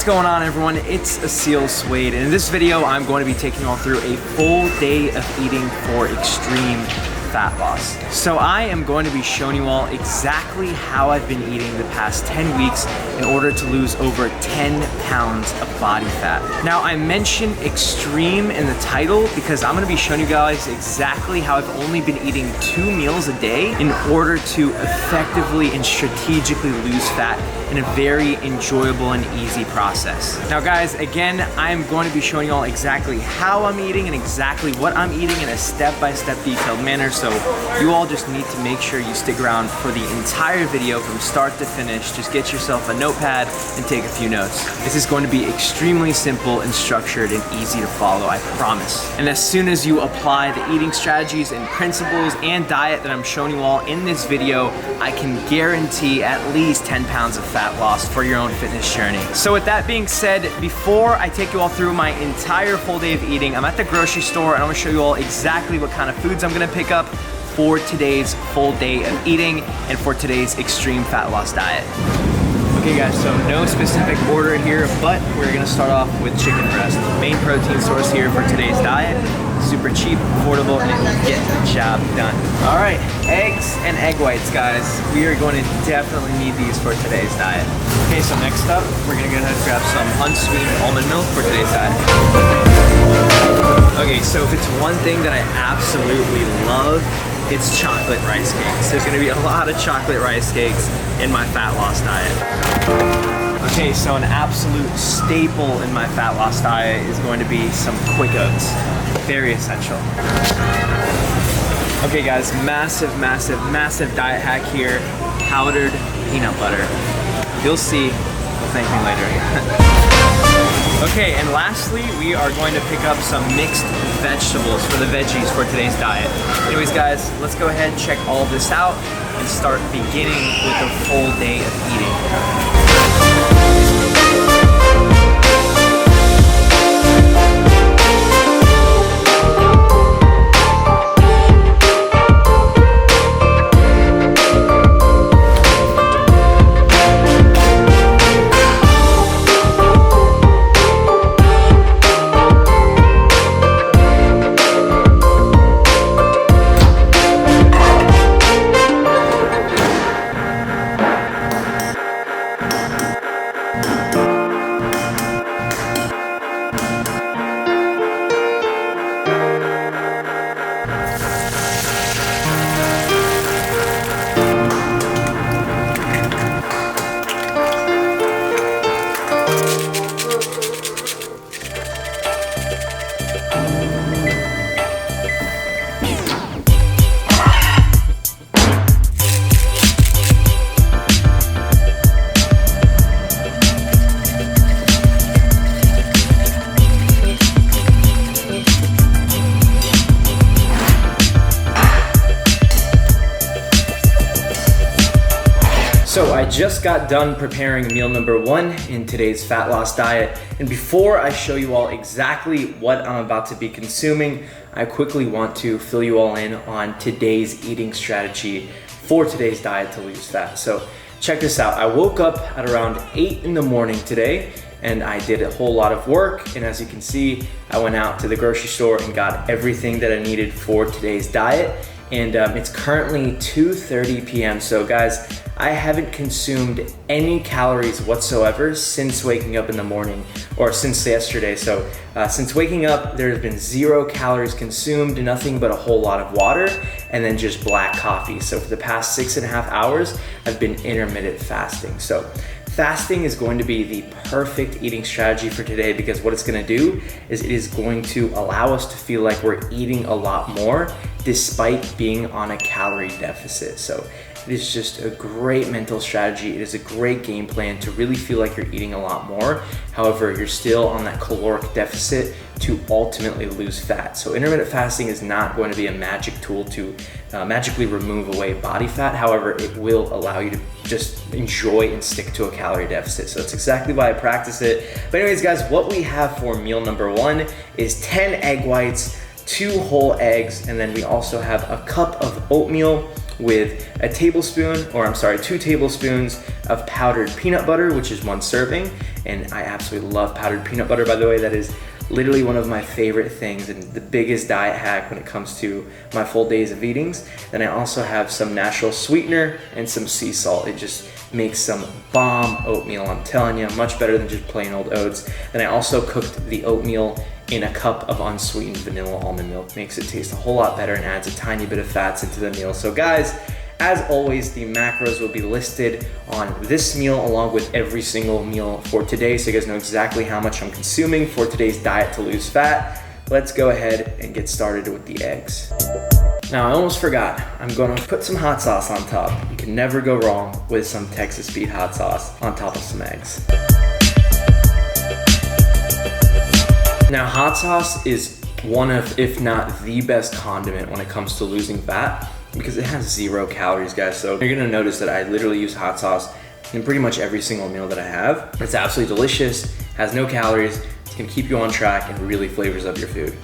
What's going on, everyone? It's Aseel Soueid, and in this video I'm going to be taking you all through a full day of eating for extreme fat loss. So I am going to be showing you all exactly how I've been eating the past 10 weeks in order to lose over 10 pounds of body fat. Now, I mentioned extreme in the title because I'm going to be showing you guys exactly how I've only been eating 2 meals a day in order to effectively and strategically lose fat in a very enjoyable and easy process. Now guys, again, I'm going to be showing you all exactly how I'm eating and exactly what I'm eating in a step-by-step detailed manner. So you all just need to make sure you stick around for the entire video from start to finish. Just get yourself a notepad and take a few notes. This is going to be extremely simple and structured and easy to follow, I promise. And as soon as you apply the eating strategies and principles and diet that I'm showing you all in this video, I can guarantee at least 10 pounds of fat loss for your own fitness journey. So with that being said, before I take you all through my entire full day of eating, I'm at the grocery store and I'm gonna show you all exactly what kind of foods I'm gonna pick up for today's full day of eating and for today's extreme fat loss diet. Okay guys, so no specific order here, but we're gonna start off with chicken breast. Main protein source here for today's diet. Super cheap, affordable, and it will get the job done. All right, eggs and egg whites, guys. We are going to definitely need these for today's diet. Okay, so next up, we're gonna go ahead and grab some unsweetened almond milk for today's diet. Okay, so if it's one thing that I absolutely love, it's chocolate rice cakes. There's gonna be a lot of chocolate rice cakes in my fat loss diet. Okay, so an absolute staple in my fat loss diet is going to be some quick oats. Very essential. Okay guys, massive diet hack here. Powdered peanut butter. You'll see, you'll thank me later. Okay, and lastly, we are going to pick up some mixed vegetables for the veggies for today's diet. Anyways guys, let's go ahead and check all of this out and start beginning with a full day of eating. So I just got done preparing meal number 1 in today's fat loss diet. And before I show you all exactly what I'm about to be consuming, I quickly want to fill you all in on today's eating strategy for today's diet to lose fat. So check this out. I woke up at around 8 in the morning today and I did a whole lot of work. And as you can see, I went out to the grocery store and got everything that I needed for today's diet. And it's currently 2:30 p.m. So guys, I haven't consumed any calories whatsoever since waking up in the morning, or since yesterday. So since waking up, there's been 0 calories consumed, nothing but a whole lot of water, and then just black coffee. So for the past 6.5 hours, I've been intermittent fasting. So fasting is going to be the perfect eating strategy for today because what it's gonna do is it is going to allow us to feel like we're eating a lot more despite being on a calorie deficit. So it is just a great mental strategy. It is a great game plan to really feel like you're eating a lot more. However, you're still on that caloric deficit to ultimately lose fat. So intermittent fasting is not going to be a magic tool to magically remove away body fat. However, it will allow you to just enjoy and stick to a calorie deficit. So that's exactly why I practice it. But anyways, guys, what we have for meal number 1 is 10 egg whites, 2 whole eggs, and then we also have a cup of oatmeal with a tablespoon, or I'm sorry, 2 tablespoons of powdered peanut butter, which is 1 serving, And I absolutely love powdered peanut butter, by the way. That is literally one of my favorite things and the biggest diet hack when it comes to my full days of eatings. Then I also have some natural sweetener and some sea salt. It just makes some bomb oatmeal, I'm telling you, much better than just plain old oats. Then I also cooked the oatmeal in a cup of unsweetened vanilla almond milk. Makes it taste a whole lot better and adds a tiny bit of fats into the meal. So guys, as always, the macros will be listed on this meal along with every single meal for today, so you guys know exactly how much I'm consuming for today's diet to lose fat. Let's go ahead and get started with the eggs. Now, I almost forgot, I'm gonna put some hot sauce on top. You can never go wrong with some Texas Pete hot sauce on top of some eggs. Now, hot sauce is one of, if not the best condiment when it comes to losing fat, because it has 0 calories, guys. So you're gonna notice that I literally use hot sauce in pretty much every single meal that I have. It's absolutely delicious, has no calories, it's gonna keep you on track and really flavors up your food.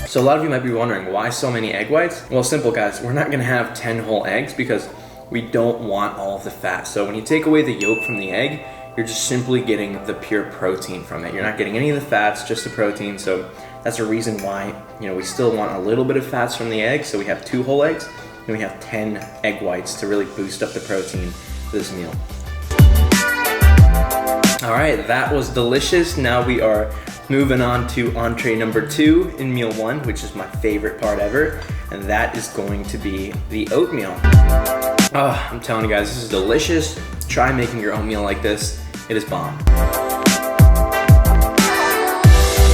So a lot of you might be wondering, why so many egg whites? Well, simple guys, we're not gonna have 10 whole eggs because we don't want all of the fat. So when you take away the yolk from the egg, you're just simply getting the pure protein from it. You're not getting any of the fats, just the protein. So that's a reason why, we still want a little bit of fats from the egg. So we have 2 whole eggs and we have 10 egg whites to really boost up the protein for this meal. All right, that was delicious. Now we are moving on to entree number 2 in meal 1, which is my favorite part ever. And that is going to be the oatmeal. Oh, I'm telling you guys, this is delicious. Try making your oatmeal like this. It is bomb.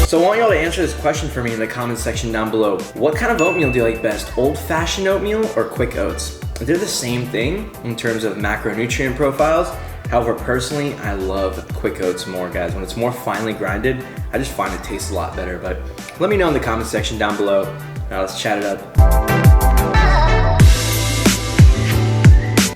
So I want y'all to answer this question for me in the comment section down below. What kind of oatmeal do you like best? Old-fashioned oatmeal or quick oats? They're the same thing in terms of macronutrient profiles. However, personally, I love quick oats more, guys. When it's more finely grinded, I just find it tastes a lot better. But let me know in the comment section down below. Now let's chat it up.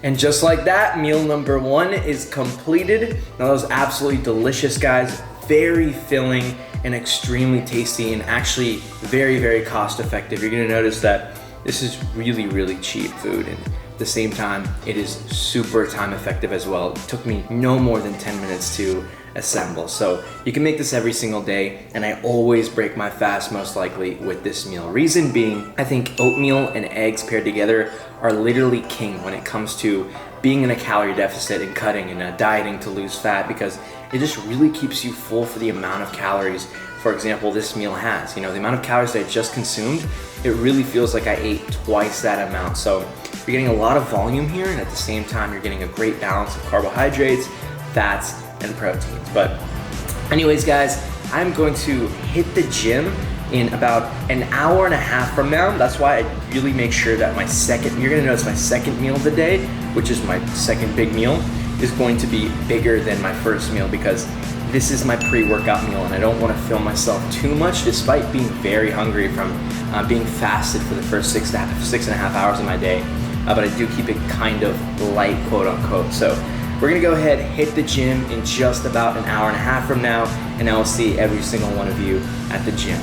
And just like that, meal number 1 is completed. Now that was absolutely delicious, guys. Very filling and extremely tasty and actually very, very cost effective. You're gonna notice that this is really, really cheap food. And at the same time, it is super time effective as well. It took me no more than 10 minutes to assemble. So you can make this every single day, and I always break my fast most likely with this meal. Reason being, I think oatmeal and eggs paired together are literally king when it comes to being in a calorie deficit and cutting and dieting to lose fat, because it just really keeps you full for the amount of calories, for example, this meal has. The amount of calories that I just consumed, it really feels like I ate twice that amount. So you're getting a lot of volume here, and at the same time, you're getting a great balance of carbohydrates, fats, and proteins. But anyways, guys, I'm going to hit the gym in about an hour and a half from now. That's why I really make sure that you're gonna notice my second meal of the day, which is my second big meal, is going to be bigger than my first meal, because this is my pre-workout meal and I don't want to fill myself too much despite being very hungry from being fasted for the first 6.5 hours of my day. But I do keep it kind of light, quote unquote. So we're gonna go ahead, hit the gym in just about an hour and a half from now, and I will see every single one of you at the gym.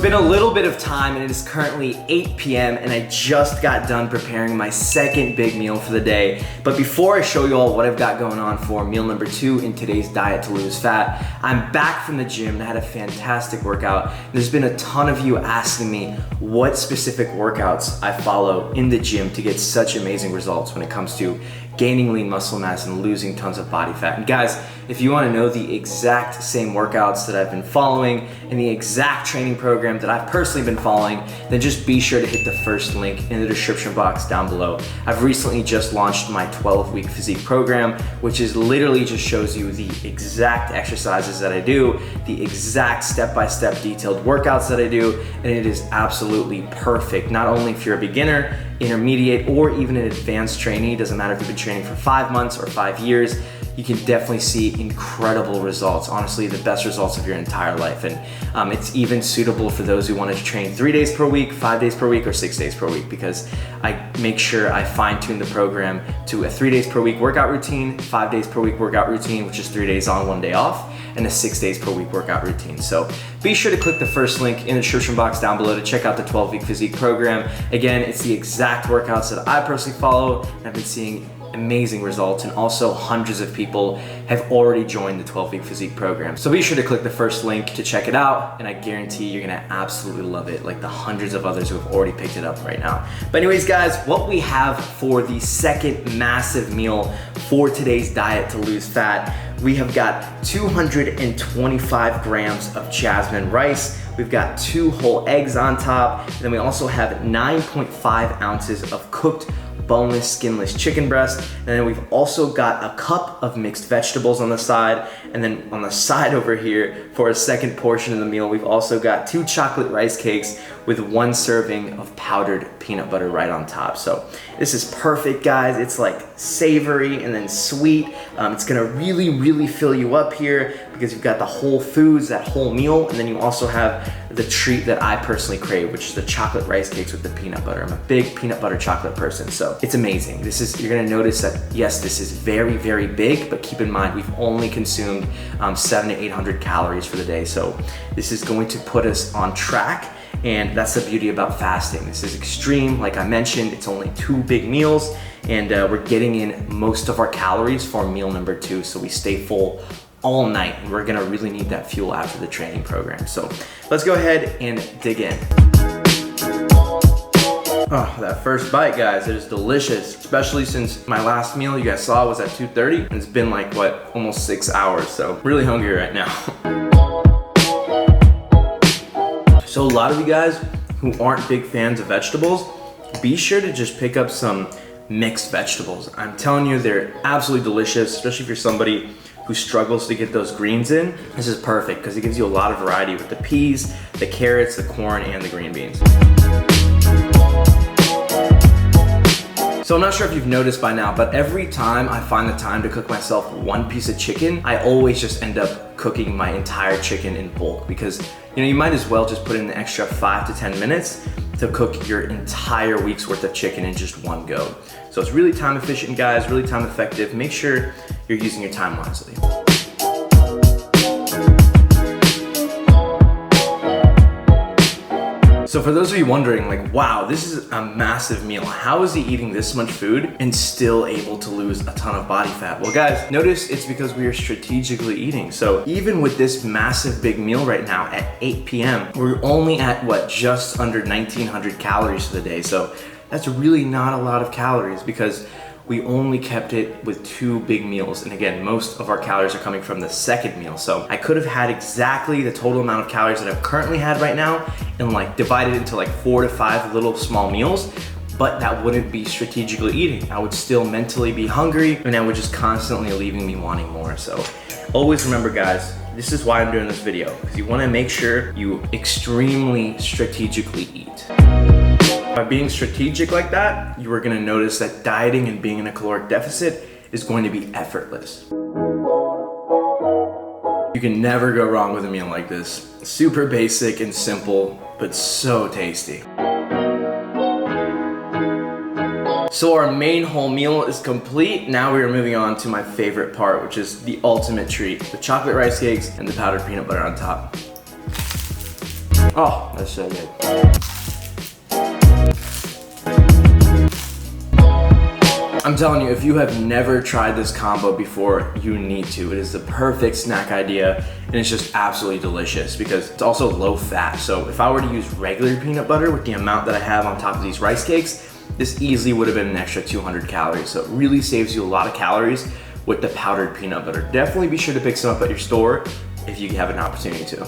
been a little bit of time and it is currently 8 p.m. and I just got done preparing my second big meal for the day. But before I show you all what I've got going on for meal number 2 in today's diet to lose fat, I'm back from the gym and I had a fantastic workout. There's been a ton of you asking me what specific workouts I follow in the gym to get such amazing results when it comes to gaining lean muscle mass and losing tons of body fat. And guys, if you want to know the exact same workouts that I've been following and the exact training program that I've personally been following, then just be sure to hit the first link in the description box down below. I've recently just launched my 12-week physique program, which is literally just shows you the exact exercises that I do, the exact step-by-step detailed workouts that I do, and it is absolutely perfect, not only if you're a beginner, intermediate, or even an advanced trainee. Doesn't matter if you've been training for 5 months or 5 years, you can definitely see incredible results. Honestly, the best results of your entire life. And it's even suitable for those who want to train 3 days per week, 5 days per week, or 6 days per week, because I make sure I fine tune the program to a 3 days per week workout routine, 5 days per week workout routine, which is 3 days on, 1 day off, and a 6 days per week workout routine. So be sure to click the first link in the description box down below to check out the 12-week physique program. Again, it's the exact workouts that I personally follow, and I've been seeing amazing results, and also hundreds of people have already joined the 12-week physique program. So be sure to click the first link to check it out, and I guarantee you're gonna absolutely love it, like the hundreds of others who have already picked it up right now. But anyways, guys, what we have for the second massive meal for today's diet to lose fat, we have got 225 grams of jasmine rice. We've got 2 whole eggs on top. And then we also have 9.5 ounces of cooked boneless, skinless chicken breast. And then we've also got a cup of mixed vegetables on the side. And then on the side over here, for a second portion of the meal, we've also got 2 chocolate rice cakes with 1 serving of powdered peanut butter right on top. So this is perfect, guys. It's like savory and then sweet. It's gonna really, really fill you up here because you've got the whole foods, that whole meal, and then you also have the treat that I personally crave, which is the chocolate rice cakes with the peanut butter. I'm a big peanut butter chocolate person, so it's amazing. You're gonna notice that, yes, this is very, very big, but keep in mind, we've only consumed 700 to 800 calories for the day. So this is going to put us on track. And that's the beauty about fasting. This is extreme. Like I mentioned, it's only 2 big meals, and we're getting in most of our calories for meal number 2. So we stay full all night, and we're gonna really need that fuel after the training program. So let's go ahead and dig in. Oh, that first bite, guys, it is delicious, especially since my last meal you guys saw was at 2:30, and it's been like, what, almost 6 hours. So really hungry right now. So a lot of you guys who aren't big fans of vegetables, be sure to just pick up some mixed vegetables. I'm telling you, they're absolutely delicious, especially if you're somebody who struggles to get those greens in. This is perfect because it gives you a lot of variety with the peas, the carrots, the corn, and the green beans. So I'm not sure if you've noticed by now, but every time I find the time to cook myself 1 piece of chicken, I always just end up cooking my entire chicken in bulk, because you might as well just put in the extra 5 to 10 minutes to cook your entire week's worth of chicken in just one go. So it's really time efficient, guys, really time effective. Make sure you're using your time wisely. So for those of you wondering, like, wow, this is a massive meal. How is he eating this much food and still able to lose a ton of body fat? Well, guys, notice it's because we are strategically eating. So even with this massive big meal right now at 8 p.m., we're only at, what, just under 1,900 calories for the day. So that's really not a lot of calories because we only kept it with 2 big meals. And again, most of our calories are coming from the second meal. So I could have had exactly the total amount of calories that I've currently had right now and like divided into like 4 to 5 little small meals, but that wouldn't be strategically eating. I would still mentally be hungry, and that would just constantly leaving me wanting more. So always remember, guys, this is why I'm doing this video, because you wanna make sure you extremely strategically eat. By being strategic like that, you are gonna notice that dieting and being in a caloric deficit is going to be effortless. You can never go wrong with a meal like this. Super basic and simple, but so tasty. So our main whole meal is complete. Now we are moving on to my favorite part, which is the ultimate treat, the chocolate rice cakes and the powdered peanut butter on top. Oh, that's so good. I'm telling you, if you have never tried this combo before, you need to. It is the perfect snack idea, and it's just absolutely delicious because it's also low fat. So if I were to use regular peanut butter with the amount that I have on top of these rice cakes, this easily would have been an extra 200 calories. So it really saves you a lot of calories with the powdered peanut butter. Definitely be sure to pick some up at your store if you have an opportunity to.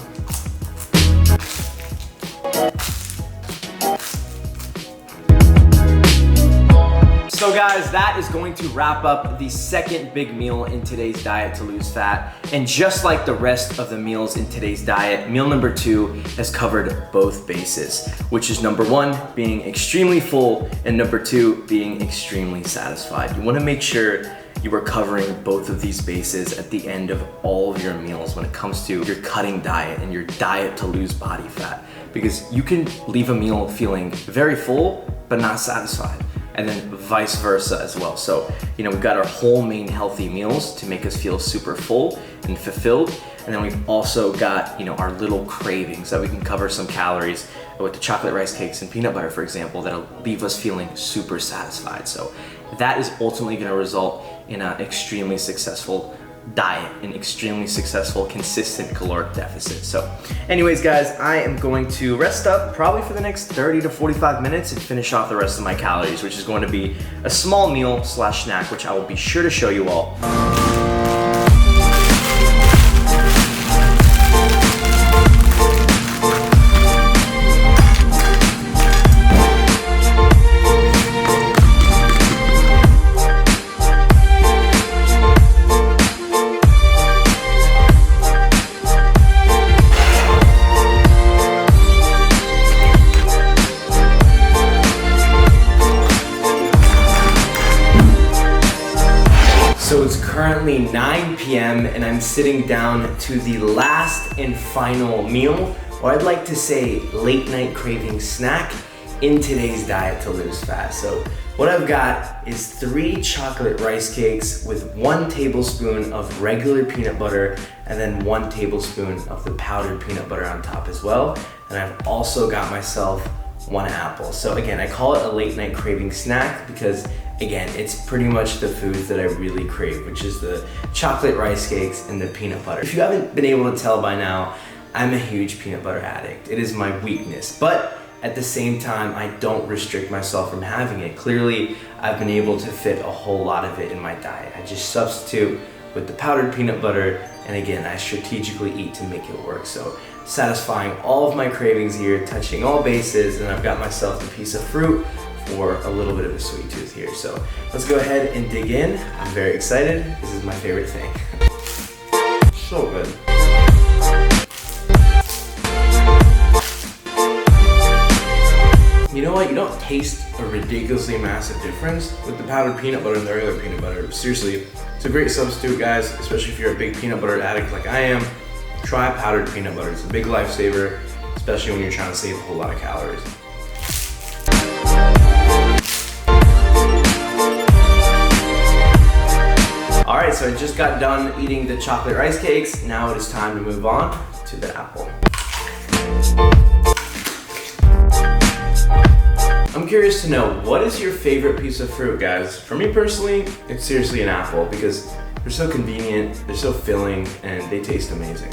So guys, that is going to wrap up the second big meal in today's diet to lose fat. And just like the rest of the meals in today's diet, meal number 2 has covered both bases, which is number 1, being extremely full, and number 2, being extremely satisfied. You wanna make sure you are covering both of these bases at the end of all of your meals when it comes to your cutting diet and your diet to lose body fat. Because you can leave a meal feeling very full, but not satisfied. And then vice versa as well. So, we've got our whole main healthy meals to make us feel super full and fulfilled. And then we've also got, our little cravings that we can cover some calories with the chocolate rice cakes and peanut butter, for example, that'll leave us feeling super satisfied. So that is ultimately gonna result in an extremely successful diet, an extremely successful, consistent caloric deficit. So anyways, guys, I am going to rest up probably for the next 30 to 45 minutes and finish off the rest of my calories, which is going to be a small meal / snack, which I will be sure to show you all. So it's currently 9 p.m. and I'm sitting down to the last and final meal, or I'd like to say late night craving snack in today's diet to lose fat. So what I've got is 3 chocolate rice cakes with 1 tablespoon of regular peanut butter and then 1 tablespoon of the powdered peanut butter on top as well. And I've also got myself 1 apple. So again, I call it a late night craving snack because again, it's pretty much the foods that I really crave, which is the chocolate rice cakes and the peanut butter. If you haven't been able to tell by now, I'm a huge peanut butter addict. It is my weakness, but at the same time, I don't restrict myself from having it. Clearly, I've been able to fit a whole lot of it in my diet. I just substitute with the powdered peanut butter, and again, I strategically eat to make it work. So satisfying all of my cravings here, touching all bases, and I've got myself a piece of fruit for a little bit of a sweet tooth here. So let's go ahead and dig in. I'm very excited. This is my favorite thing. So good. You know what? You don't taste a ridiculously massive difference with the powdered peanut butter and the regular peanut butter. Seriously, it's a great substitute, guys, especially if you're a big peanut butter addict like I am. Try powdered peanut butter. It's a big lifesaver, especially when you're trying to save a whole lot of calories. All right, so I just got done eating the chocolate rice cakes. Now it is time to move on to the apple. I'm curious to know, what is your favorite piece of fruit, guys? For me personally, it's seriously an apple because they're so convenient, they're so filling, and they taste amazing.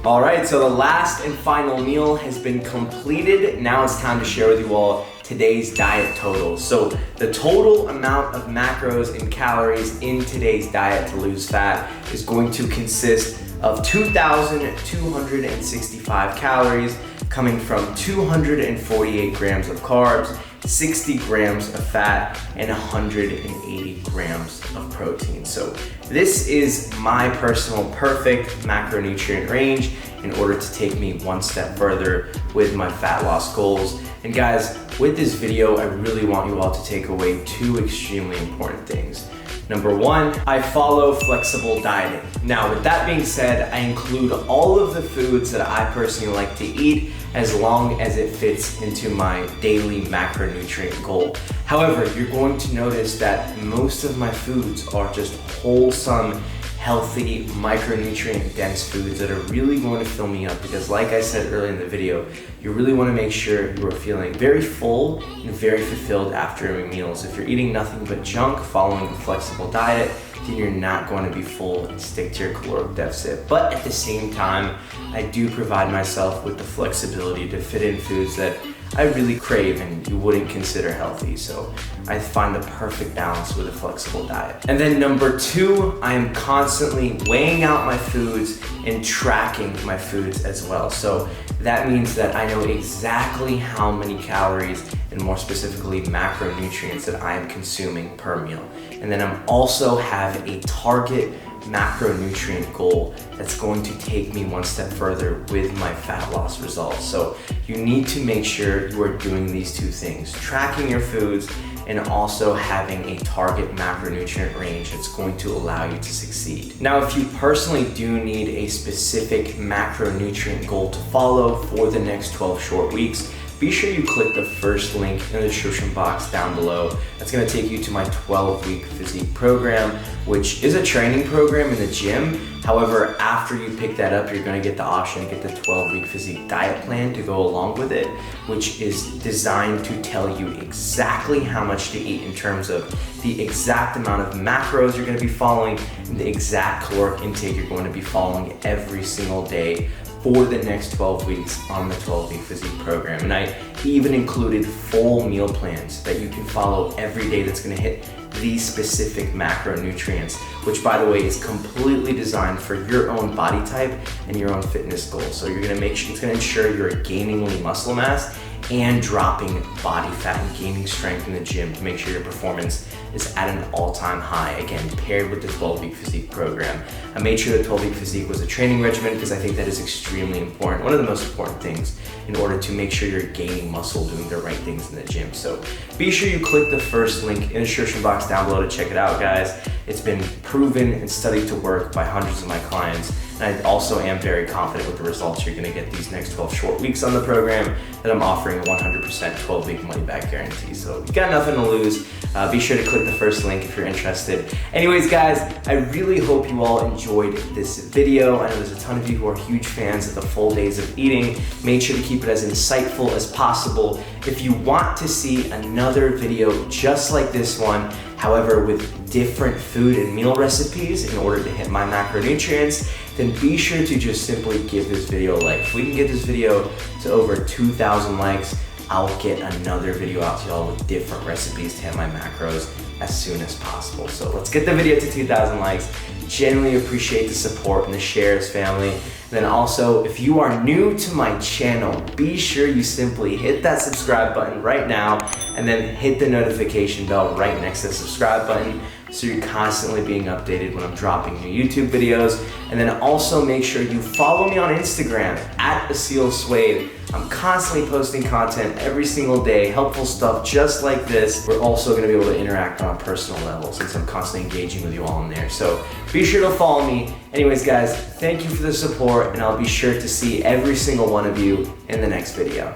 All right, so the last and final meal has been completed. Now it's time to share with you all today's diet totals. So the total amount of macros and calories in today's diet to lose fat is going to consist of 2,265 calories coming from 248 grams of carbs, 60 grams of fat, and 180 grams of protein. So this is my personal perfect macronutrient range in order to take me one step further with my fat loss goals. And guys, with this video, I really want you all to take away 2 extremely important things. Number 1, I follow flexible dieting. Now, with that being said, I include all of the foods that I personally like to eat as long as it fits into my daily macronutrient goal. However, you're going to notice that most of my foods are just wholesome, healthy, micronutrient dense foods that are really going to fill me up, because like I said earlier in the video, you really want to make sure you are feeling very full and very fulfilled after your meals. If you're eating nothing but junk following a flexible diet, then you're not going to be full and stick to your caloric deficit. But at the same time, I do provide myself with the flexibility to fit in foods that I really crave and you wouldn't consider healthy. So I find the perfect balance with a flexible diet. And then number 2, I am constantly weighing out my foods and tracking my foods as well. So that means that I know exactly how many calories and more specifically macronutrients that I am consuming per meal. And then I'm also have a target macronutrient goal that's going to take me one step further with my fat loss results. So you need to make sure you are doing these 2 things, tracking your foods and also having a target macronutrient range that's going to allow you to succeed. Now, if you personally do need a specific macronutrient goal to follow for the next 12 short weeks, be sure you click the first link in the description box down below. That's gonna take you to my 12-week physique program, which is a training program in the gym. However, after you pick that up, you're gonna get the option to get the 12-week physique diet plan to go along with it, which is designed to tell you exactly how much to eat in terms of the exact amount of macros you're gonna be following and the exact caloric intake you're going to be following every single day for the next 12 weeks on the 12-week physique program. And I even included full meal plans that you can follow every day that's gonna hit these specific macronutrients, which by the way is completely designed for your own body type and your own fitness goals. So you're gonna make sure, it's gonna ensure you're gaining lean muscle mass and dropping body fat and gaining strength in the gym to make sure your performance is at an all-time high, again, paired with the 12-week physique program. I made sure the 12-week physique was a training regimen because I think that is extremely important, one of the most important things in order to make sure you're gaining muscle doing the right things in the gym. So be sure you click the first link in the description box down below to check it out, guys. It's been proven and studied to work by hundreds of my clients. And I also am very confident with the results you're gonna get these next 12 short weeks on the program that I'm offering a 100% 12-week money-back guarantee. So you got nothing to lose. Be sure to click the first link if you're interested. Anyways, guys, I really hope you all enjoyed this video. I know there's a ton of you who are huge fans of the full days of eating. Make sure to keep it as insightful as possible. If you want to see another video just like this one, however with different food and meal recipes in order to hit my macronutrients, then be sure to just simply give this video a like. If we can get this video to over 2,000 likes, I'll get another video out to y'all with different recipes to hit my macros as soon as possible. So let's get the video to 2,000 likes. Genuinely appreciate the support and the shares, family. And then also, if you are new to my channel, be sure you simply hit that subscribe button right now and then hit the notification bell right next to the subscribe button so you're constantly being updated when I'm dropping new YouTube videos. And then also make sure you follow me on Instagram at Aseel Soueid. I'm constantly posting content every single day, helpful stuff just like this. We're also gonna be able to interact on a personal level since I'm constantly engaging with you all in there. So be sure to follow me. Anyways, guys, thank you for the support and I'll be sure to see every single one of you in the next video.